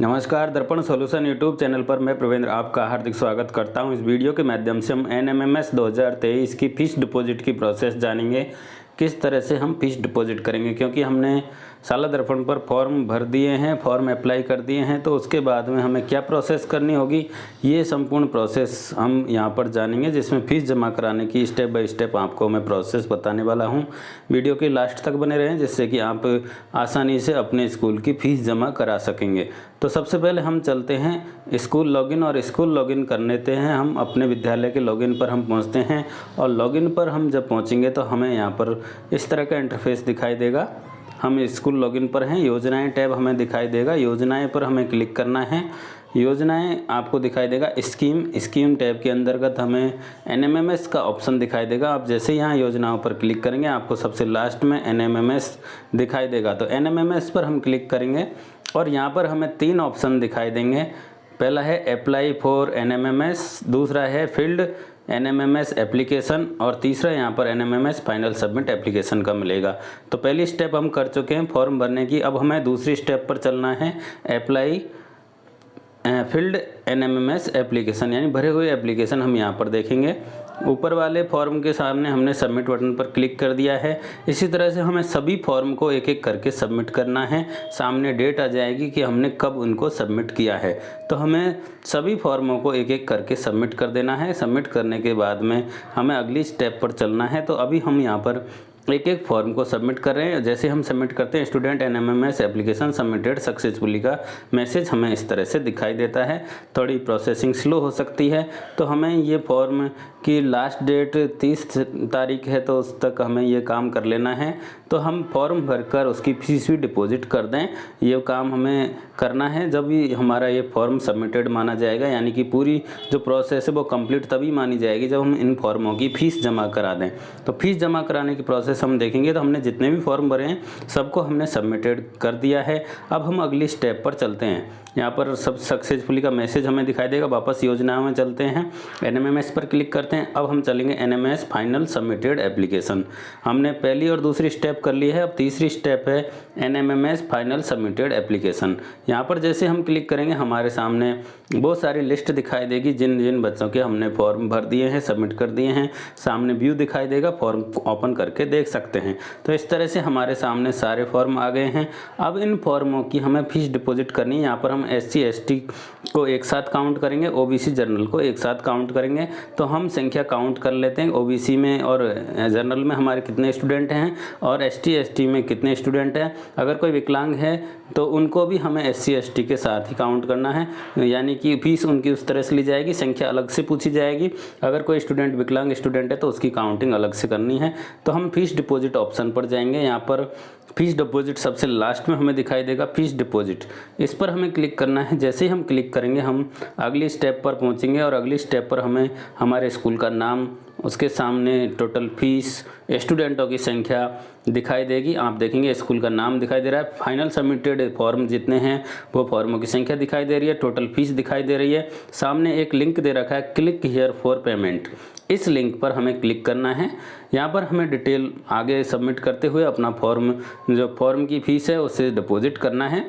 नमस्कार, दर्पण solution YouTube channel पर मैं प्रवेंद्र आपका हार्दिक स्वागत करता हूं। इस वीडियो के माध्यम से हम एनएमएमएस 2023 की फ़िक्स डिपॉजिट की प्रोसेस जानेंगे, किस तरह से हम फ़िक्स डिपॉजिट करेंगे। क्योंकि हमने साला दर्पण पर फॉर्म भर दिए हैं, फॉर्म अप्लाई कर दिए हैं, तो उसके बाद में हमें क्या प्रोसेस करनी होगी, ये संपूर्ण प्रोसेस हम यहाँ पर जानेंगे, जिसमें फ़ीस जमा कराने की स्टेप बाय स्टेप आपको मैं प्रोसेस बताने वाला हूँ। वीडियो के लास्ट तक बने रहें, जिससे कि आप आसानी से अपने स्कूल की फ़ीस जमा करा सकेंगे। तो सबसे पहले हम चलते हैं स्कूल लॉगिन, और स्कूल लॉगिन कर लेते हैं। हम अपने विद्यालय के लॉगिन पर हम पहुंचते हैं, और लॉगिन पर हम जब पहुंचेंगे तो हमें यहाँ पर इस तरह का इंटरफेस दिखाई देगा। हम स्कूल लॉगिन पर हैं, योजनाएं टैब हमें दिखाई देगा, योजनाएं पर हमें क्लिक करना है। योजनाएं आपको दिखाई देगा स्कीम टैब के अंतर्गत हमें एनएमएमएस का ऑप्शन दिखाई देगा। आप जैसे यहाँ योजनाओं पर क्लिक करेंगे आपको सबसे लास्ट में एनएमएमएस दिखाई देगा। तो एनएमएमएस पर हम क्लिक करेंगे और यहाँ पर हमें 3 ऑप्शन दिखाई देंगे। पहला है अप्लाई फॉर एनएमएमएस, दूसरा है फील्ड एनएमएमएस एप्लीकेशन, और तीसरा यहाँ पर एनएमएमएस फाइनल सबमिट एप्लीकेशन का मिलेगा। तो पहली स्टेप हम कर चुके हैं फॉर्म भरने की। अब हमें दूसरी स्टेप पर चलना है, अप्लाई फील्ड एनएमएमएस एप्लीकेशन, यानी भरे हुए एप्लीकेशन हम यहाँ पर देखेंगे। ऊपर वाले फॉर्म के सामने हमने सबमिट बटन पर क्लिक कर दिया है। इसी तरह से हमें सभी फॉर्म को एक एक करके सबमिट करना है। सामने डेट आ जाएगी कि हमने कब उनको सबमिट किया है। तो हमें सभी फॉर्मों को एक एक करके सबमिट कर देना है। सबमिट करने के बाद में हमें अगली स्टेप पर चलना है। तो अभी हम यहाँ पर एक एक फॉर्म को सबमिट कर रहे हैं। जैसे हम सबमिट करते हैं, student NMIMS application submitted successfully का मैसेज हमें इस तरह से दिखाई देता है। थोड़ी प्रोसेसिंग स्लो हो सकती है। तो हमें ये फॉर्म की लास्ट डेट 30 तारीख है, तो उस तक हमें ये काम कर लेना है। तो हम फॉर्म भरकर उसकी फीस भी डिपॉजिट कर दें, ये काम हमें करना है। जब भी हमारा ये फॉर्म सबमिटेड माना जाएगा, यानी कि पूरी जो प्रोसेस है वो कंप्लीट तभी मानी जाएगी जब हम इन फॉर्मों की फ़ीस जमा करा दें। तो फीस जमा कराने की प्रोसेस हम देखेंगे। तो हमने जितने भी फॉर्म भरे हैं सबको हमने सबमिटेड कर दिया है। अब हम अगली स्टेप पर चलते हैं। यहाँ पर सब सक्सेसफुली का मैसेज हमें दिखाई देगा। वापस योजनाओं में चलते हैं, एनएमएमएस पर क्लिक करते हैं। अब हम चलेंगे एनएमएमएस फाइनल सबमिटेड एप्लीकेशन। हमने पहली और दूसरी स्टेप कर ली है। अब तीसरी स्टेप है एनएमएमएस फाइनल सबमिटेड एप्लीकेशन। यहाँ पर जैसे हम क्लिक करेंगे हमारे सामने बहुत सारी लिस्ट दिखाई देगी, जिन जिन बच्चों के हमने फॉर्म भर दिए हैं, सबमिट कर दिए हैं। सामने व्यू दिखाई देगा, फॉर्म ओपन करके देख सकते हैं। तो इस तरह से हमारे सामने सारे फॉर्म आ गए हैं। अब इन फॉर्मों की हमें फीस डिपॉजिट करनी है। यहाँ पर हम SC ST को एक साथ काउंट करेंगे, OBC जनरल को एक साथ काउंट करेंगे। तो हम संख्या काउंट कर लेते हैं, OBC में और जनरल में हमारे कितने स्टूडेंट हैं और ST ST में कितने स्टूडेंट हैं। अगर कोई विकलांग है तो उनको भी हमें SC ST के साथ ही काउंट करना है, यानी कि फीस उनकी उस तरह से ली जाएगी, संख्या अलग से पूछी जाएगी। अगर कोई स्टूडेंट विकलांग स्टूडेंट है तो उसकी काउंटिंग अलग से करनी है। तो हम फीस डिपॉजिट ऑप्शन पर जाएंगे। यहाँ पर फीस डिपॉजिट सबसे लास्ट में हमें दिखाई देगा, फीस डिपॉजिट, इस पर हमें क्लिक करना है। जैसे ही हम क्लिक करेंगे हम अगली स्टेप पर पहुंचेंगे, और अगली स्टेप पर हमें हमारे स्कूल का नाम, उसके सामने टोटल फीस, स्टूडेंटों की संख्या दिखाई देगी। आप देखेंगे स्कूल का नाम दिखाई दे रहा है, फाइनल सबमिटेड फॉर्म जितने हैं वो फॉर्मों की संख्या दिखाई दे रही है, टोटल फीस दिखाई दे रही है। सामने एक लिंक दे रखा है, क्लिक हियर फॉर पेमेंट। इस लिंक पर हमें क्लिक करना है। यहाँ पर हमें डिटेल आगे सबमिट करते हुए अपना फॉर्म, जो फॉर्म की फ़ीस है उसे डिपॉजिट करना है।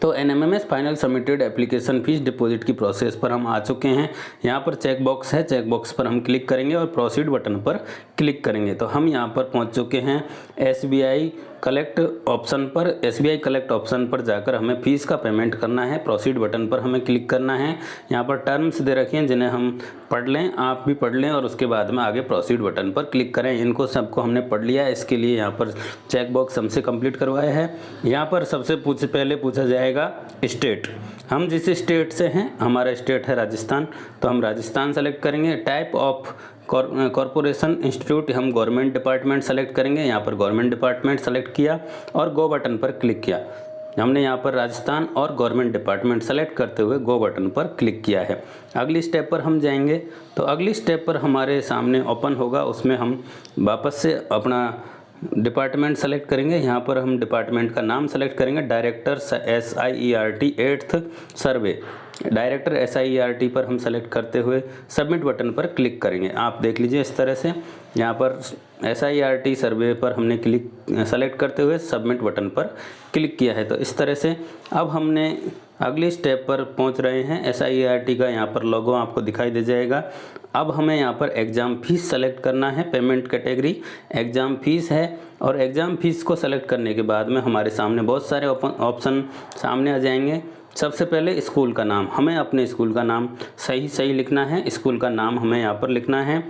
तो NMIMS final submitted application fees deposit की प्रोसेस पर हम आ चुके हैं। यहाँ पर चेक बॉक्स है, चेक बॉक्स पर हम क्लिक करेंगे और प्रोसीड बटन पर क्लिक करेंगे। तो हम यहाँ पर पहुँच चुके हैं SBI कलेक्ट ऑप्शन पर। SBI कलेक्ट ऑप्शन पर जाकर हमें फ़ीस का पेमेंट करना है। प्रोसीड बटन पर हमें क्लिक करना है। यहाँ पर टर्म्स दे रखे हैं जिन्हें हम पढ़ लें, आप भी पढ़ लें, और उसके बाद में आगे प्रोसीड बटन पर क्लिक करें। इनको सबको हमने पढ़ लिया है, इसके लिए यहाँ पर चेक बॉक्स हमसे कंप्लीट करवाया है। यहाँ पर सबसे पहले पूछा जाएगा स्टेट, हम जिस स्टेट से हैं, हमारा स्टेट है राजस्थान, तो हम राजस्थान सेलेक्ट करेंगे। टाइप ऑफ कॉरपोरेशन इंस्टीट्यूट, हम गवर्नमेंट डिपार्टमेंट सेलेक्ट करेंगे। यहाँ पर गवर्नमेंट डिपार्टमेंट सेलेक्ट किया और गो बटन पर क्लिक किया। हमने यहाँ पर राजस्थान और गवर्नमेंट डिपार्टमेंट सेलेक्ट करते हुए गो बटन पर क्लिक किया है। अगली स्टेप पर हम जाएंगे। तो अगली स्टेप पर हमारे सामने ओपन होगा, उसमें हम वापस से अपना डिपार्टमेंट सेलेक्ट करेंगे। यहाँ पर हम डिपार्टमेंट का नाम सेलेक्ट करेंगे, डायरेक्टर SIERT 8th सर्वे, डायरेक्टर SIERT पर हम सेलेक्ट करते हुए सबमिट बटन पर क्लिक करेंगे। आप देख लीजिए इस तरह से यहाँ पर SIERT सर्वे पर हमने सेलेक्ट करते हुए सबमिट बटन पर क्लिक किया है। तो इस तरह से अब हमने अगली स्टेप पर पहुंच रहे हैं। SIERT का यहाँ पर लोगो आपको दिखाई दे जाएगा। अब हमें यहाँ पर एग्ज़ाम फीस सेलेक्ट करना है। पेमेंट कैटेगरी एग्ज़ाम फीस है और एग्ज़ाम फीस को सेलेक्ट करने के बाद में हमारे सामने बहुत सारे ऑप्शन सामने आ जाएंगे। सबसे पहले स्कूल का नाम, हमें अपने स्कूल का नाम सही लिखना है। स्कूल का नाम हमें यहाँ पर लिखना है।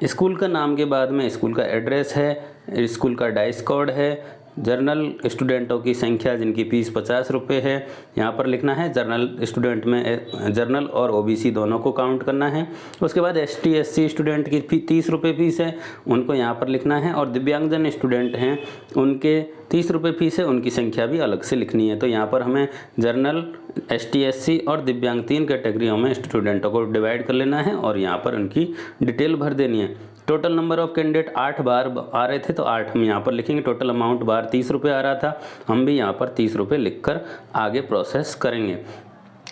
स्कूल का नाम के बाद में स्कूल का एड्रेस है, स्कूल का डाइस कोड है, जर्नल स्टूडेंटों की संख्या जिनकी फ़ीस 50 रुपये है यहाँ पर लिखना है। जर्नल स्टूडेंट में जर्नल और OBC दोनों को काउंट करना है। उसके बाद ST SC स्टूडेंट की 30 रुपये फ़ीस है, उनको यहाँ पर लिखना है। और दिव्यांगजन स्टूडेंट हैं उनके 30 रुपये फ़ीस है, उनकी संख्या भी अलग से लिखनी है। तो यहाँ पर हमें जर्नल, ST SC और दिव्यांग 3 कैटेगरियों में स्टूडेंटों को डिवाइड कर लेना है और यहाँ पर उनकी डिटेल भर देनी है। टोटल नंबर ऑफ़ कैंडिडेट 8 बार आ रहे थे तो 8 हम यहाँ पर लिखेंगे। टोटल अमाउंट बार 30 रुपये आ रहा था, हम भी यहाँ पर 30 रुपये लिखकर आगे प्रोसेस करेंगे।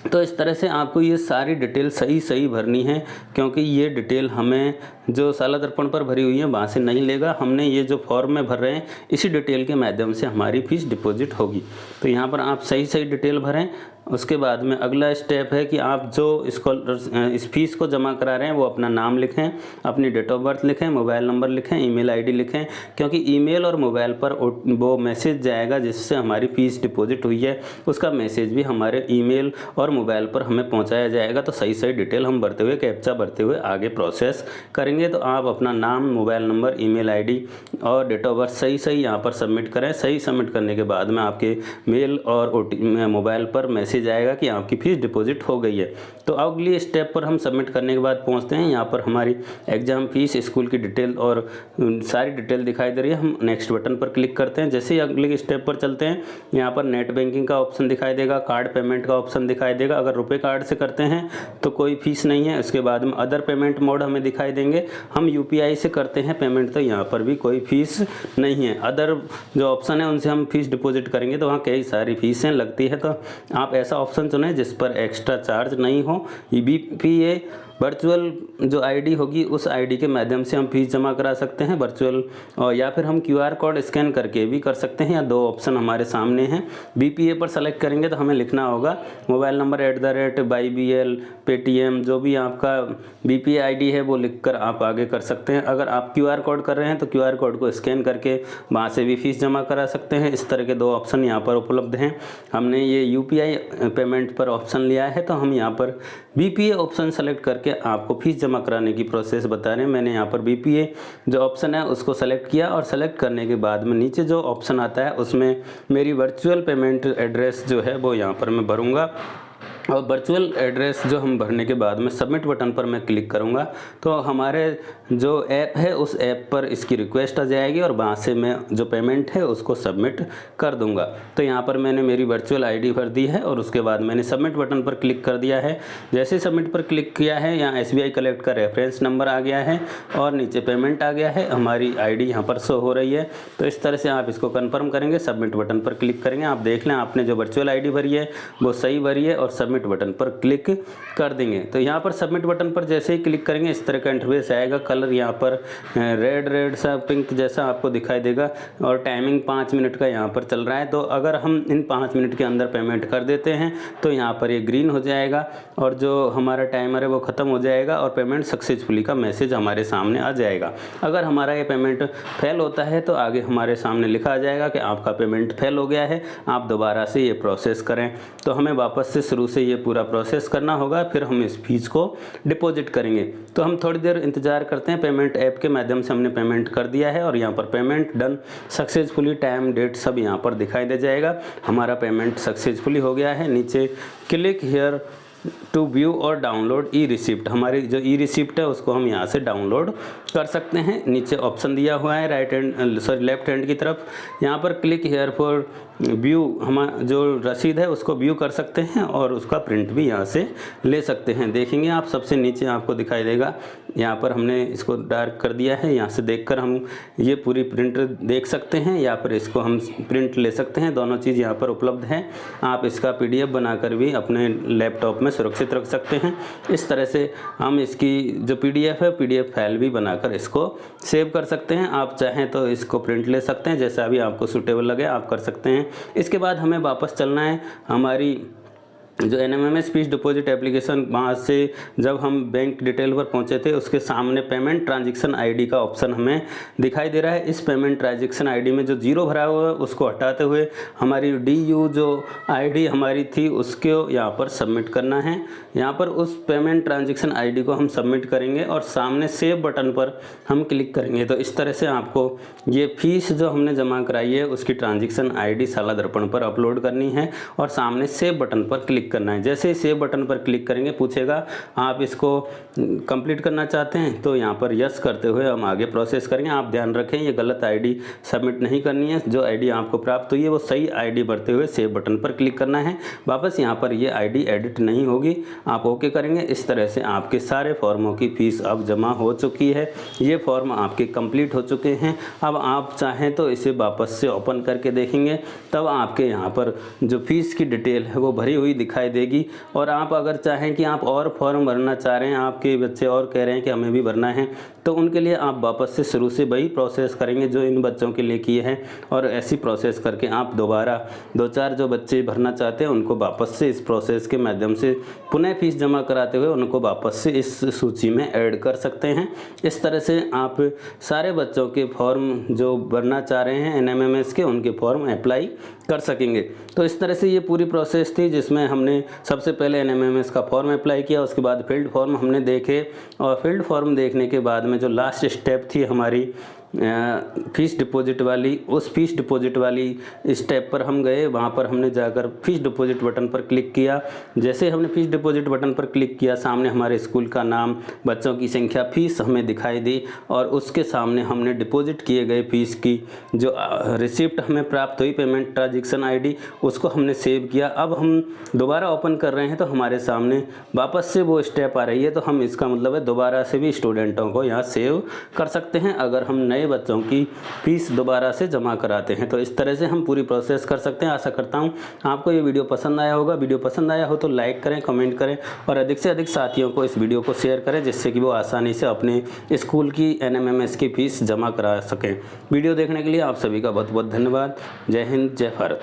तो इस तरह से आपको ये सारी डिटेल सही भरनी है, क्योंकि ये डिटेल हमें जो साला दर्पण पर भरी हुई है वहाँ से नहीं लेगा। हमने ये जो फॉर्म में भर रहे हैं इसी डिटेल के माध्यम से हमारी फ़ीस डिपॉजिट होगी। तो यहाँ पर आप सही डिटेल भरें। उसके बाद में अगला स्टेप है कि आप जो इस फीस को जमा करा रहे हैं वो अपना नाम लिखें, अपनी डेट ऑफ बर्थ लिखें, मोबाइल नंबर लिखें, ईमेल आईडी लिखें, क्योंकि ईमेल और मोबाइल पर वो मैसेज जाएगा जिससे हमारी फ़ीस डिपॉजिट हुई है, उसका मैसेज भी हमारे ईमेल और मोबाइल पर हमें पहुंचाया जाएगा। तो सही डिटेल हम भरते हुए, कैप्चा भरते हुए आगे प्रोसेस करेंगे। तो आप अपना नाम, मोबाइल नंबर, ईमेल आईडी और डेट ऑफ बर्थ सही यहाँ पर सबमिट करें। सही सबमिट करने के बाद में आपके मेल और मोबाइल पर मैसेज आएगा कि आपकी फ़ीस डिपॉजिट हो गई है। तो अगली स्टेप पर हम सबमिट करने के बाद पहुंचते हैं। यहाँ पर हमारी एग्ज़ाम फीस, स्कूल की डिटेल और सारी डिटेल दिखाई दे रही है। हम नेक्स्ट बटन पर क्लिक करते हैं। जैसे ही अगले स्टेप पर चलते हैं, यहाँ पर नेट बैंकिंग का ऑप्शन दिखाई देगा, कार्ड पेमेंट का ऑप्शन दिखाई देगा। अगर रुपए कार्ड से करते हैं तो कोई फीस नहीं है। उसके बाद में अदर पेमेंट मोड हमें दिखाई देंगे। हम UPI से करते हैं पेमेंट तो यहाँ पर भी कोई फीस नहीं है। अदर जो ऑप्शन है उनसे हम फीस डिपॉजिट करेंगे तो वहाँ कई सारी फीसें लगती है। तो आप ऐसा ऑप्शन चुनें जिस पर एक्स्ट्रा चार्ज नहीं हो। BPA वर्चुअल जो ID होगी उस ID के माध्यम से हम फीस जमा करा सकते हैं वर्चुअल, और या फिर हम QR कोड स्कैन करके भी कर सकते हैं। या दो ऑप्शन हमारे सामने हैं। BPA पर सेलेक्ट करेंगे तो हमें लिखना होगा मोबाइल नंबर @YBL पेटीएम, जो भी आपका BPA ID है वो लिखकर आप आगे कर सकते हैं। अगर आप QR कोड कर रहे हैं तो QR कोड को स्कैन करके वहाँ से भी फीस जमा करा सकते हैं। इस तरह के दो ऑप्शन यहाँ पर उपलब्ध हैं। हमने ये UPI पेमेंट पर ऑप्शन लिया है तो हम यहाँ पर BPA ऑप्शन सेलेक्ट करके आपको फीस जमा कराने की प्रोसेस बता रहे हैं। मैंने यहाँ पर BPA जो ऑप्शन है उसको सेलेक्ट किया और सेलेक्ट करने के बाद में नीचे जो ऑप्शन आता है उसमें मेरी वर्चुअल पेमेंट एड्रेस जो है वो यहाँ पर मैं भरूँगा। और वर्चुअल एड्रेस जो हम भरने के बाद में सबमिट बटन पर मैं क्लिक करूंगा तो हमारे जो ऐप है उस ऐप पर इसकी रिक्वेस्ट आ जाएगी और वहाँ से मैं जो पेमेंट है उसको सबमिट कर दूंगा। तो यहाँ पर मैंने मेरी वर्चुअल ID भर दी है और उसके बाद मैंने सबमिट बटन पर क्लिक कर दिया है। जैसे सबमिट पर क्लिक किया है यहाँ SBI कलेक्ट का रेफरेंस नंबर आ गया है और नीचे पेमेंट आ गया है, हमारी ID यहाँ पर शो हो रही है। तो इस तरह से आप इसको कन्फर्म करेंगे, सबमिट बटन पर क्लिक करेंगे। आप देख लें आपने जो वर्चुअल ID भरी है वो सही भरी है और सबमिट बटन पर क्लिक कर देंगे। तो यहाँ पर सबमिट बटन पर जैसे ही क्लिक करेंगे इस तरह का इंटरफेस आएगा। कलर यहाँ पर रेड सा पिंक जैसा आपको दिखाई देगा और टाइमिंग 5 मिनट का यहाँ पर चल रहा है। तो अगर हम इन 5 मिनट के अंदर पेमेंट कर देते हैं तो यहाँ पर ये ग्रीन हो जाएगा और जो हमारा टाइमर है वो ख़त्म हो जाएगा और पेमेंट सक्सेसफुली का मैसेज हमारे सामने आ जाएगा। अगर हमारा ये पेमेंट फेल होता है तो आगे हमारे सामने लिखा आ जाएगा कि आपका पेमेंट फेल हो गया है, आप दोबारा से ये प्रोसेस करें। तो हमें वापस से शुरू से ये पूरा प्रोसेस करना होगा, फिर हम इस फीस को डिपॉजिट करेंगे। तो हम थोड़ी देर इंतजार करते हैं। पेमेंट ऐप के माध्यम से हमने पेमेंट कर दिया है और यहाँ पर payment done successfully, time date सब यहाँ पर दिखाई दे जाएगा। हमारा पेमेंट सक्सेसफुली हो गया है। नीचे क्लिक हियर टू व्यू और डाउनलोड ई रिसिप्ट, हमारी जो ई रिसिप्ट है उसको हम यहाँ से डाउनलोड कर सकते हैं। नीचे ऑप्शन दिया हुआ है लेफ्ट हैंड की तरफ, यहाँ पर क्लिक हियर फॉर व्यू, हम जो रसीद है उसको व्यू कर सकते हैं और उसका प्रिंट भी यहाँ से ले सकते हैं। देखेंगे आप सबसे नीचे आपको दिखाई देगा, यहाँ पर हमने इसको डार्क कर दिया है। यहाँ से देखकर हम ये पूरी प्रिंट देख सकते हैं या फिर इसको हम प्रिंट ले सकते हैं। दोनों चीज़ यहाँ पर उपलब्ध है। आप इसका PDF बनाकर भी अपने लैपटॉप में सुरक्षित रख सकते हैं। इस तरह से हम इसकी जो PDF है PDF फाइल भी बनाकर इसको सेव कर सकते हैं। आप चाहें तो इसको प्रिंट ले सकते हैं, जैसा भी आपको सूटेबल लगे आप कर सकते हैं। इसके बाद हमें वापस चलना है हमारी जो NMMS फिक्स्ड डिपॉजिट एप्लीकेशन, वहाँ से जब हम बैंक डिटेल पर पहुँचे थे उसके सामने पेमेंट ट्रांजैक्शन आईडी का ऑप्शन हमें दिखाई दे रहा है। इस पेमेंट ट्रांजैक्शन आईडी में जो 0 भरा हुआ है उसको हटाते हुए हमारी DU जो आईडी हमारी थी उसको यहाँ पर सबमिट करना है। यहाँ पर उस पेमेंट ट्रांजैक्शन आईडी को हम सबमिट करेंगे और सामने सेव बटन पर हम क्लिक करेंगे। तो इस तरह से आपको ये फीस जो हमने जमा कराई है उसकी ट्रांजैक्शन आईडी शाला दर्पण पर अपलोड करनी है और सामने सेव बटन पर क्लिक करना है। जैसे ही सेव बटन पर क्लिक करेंगे पूछेगा आप इसको कंप्लीट करना चाहते हैं, तो यहाँ पर यस करते हुए हम आगे प्रोसेस करेंगे। आप ध्यान रखें ये गलत आईडी सबमिट नहीं करनी है। जो आईडी आपको प्राप्त हुई है वो सही आईडी भरते हुए सेव बटन पर क्लिक करना है। वापस यहाँ पर ये आईडी एडिट नहीं होगी, आप ओके करेंगे। इस तरह से आपके सारे फॉर्मों की फ़ीस अब जमा हो चुकी है। ये फॉर्म आपके कंप्लीट हो चुके हैं। अब आप चाहें तो इसे वापस से ओपन करके देखेंगे, तब आपके यहाँ पर जो फीस की डिटेल है वो भरी हुई दिखाई देगी। और आप अगर चाहें कि आप और फॉर्म भरना चाह रहे हैं, आपके बच्चे और कह रहे हैं कि हमें भी भरना है, तो उनके लिए आप वापस से शुरू से वही प्रोसेस करेंगे जो इन बच्चों के लिए किए हैं। और ऐसी प्रोसेस करके आप दोबारा 2-4 जो बच्चे भरना चाहते हैं उनको वापस से इस प्रोसेस के माध्यम से पुनः फीस जमा कराते हुए उनको वापस से इस सूची में ऐड कर सकते हैं। इस तरह से आप सारे बच्चों के फॉर्म जो भरना चाह रहे हैं NMMS के, उनके फॉर्म अप्लाई कर सकेंगे। तो इस तरह से ये पूरी प्रोसेस थी जिसमें हमने सबसे पहले NMMS का फॉर्म अप्लाई किया, उसके बाद फील्ड फॉर्म हमने देखे और फील्ड फॉर्म देखने के बाद में जो लास्ट स्टेप थी हमारी फीस डिपॉजिट वाली, उस फीस डिपॉजिट वाली स्टेप पर हम गए। वहाँ पर हमने जाकर फीस डिपॉजिट बटन पर क्लिक किया। जैसे हमने फीस डिपॉजिट बटन पर क्लिक किया सामने हमारे स्कूल का नाम, बच्चों की संख्या, फीस हमें दिखाई दी और उसके सामने हमने डिपॉजिट किए गए फीस की जो रिसिप्ट हमें प्राप्त हुई पेमेंट ट्रांजैक्शन आईडी, उसको हमने सेव किया। अब हम दोबारा ओपन कर रहे हैं तो हमारे सामने वापस से वो स्टेप आ रही है। तो हम इसका मतलब है दोबारा से भी स्टूडेंटों को यहाँ सेव कर सकते हैं अगर हम नए बच्चों की फीस दोबारा से जमा कराते हैं। तो इस तरह से हम पूरी प्रोसेस कर सकते हैं। आशा करता हूँ आपको ये वीडियो पसंद आया होगा। वीडियो पसंद आया हो तो लाइक करें, कमेंट करें और अधिक से अधिक साथियों को इस वीडियो को शेयर करें जिससे कि वो आसानी से अपने स्कूल की NMMS की फ़ीस जमा करा सकें। वीडियो देखने के लिए आप सभी का बहुत बहुत धन्यवाद। जय हिंद, जय भारत।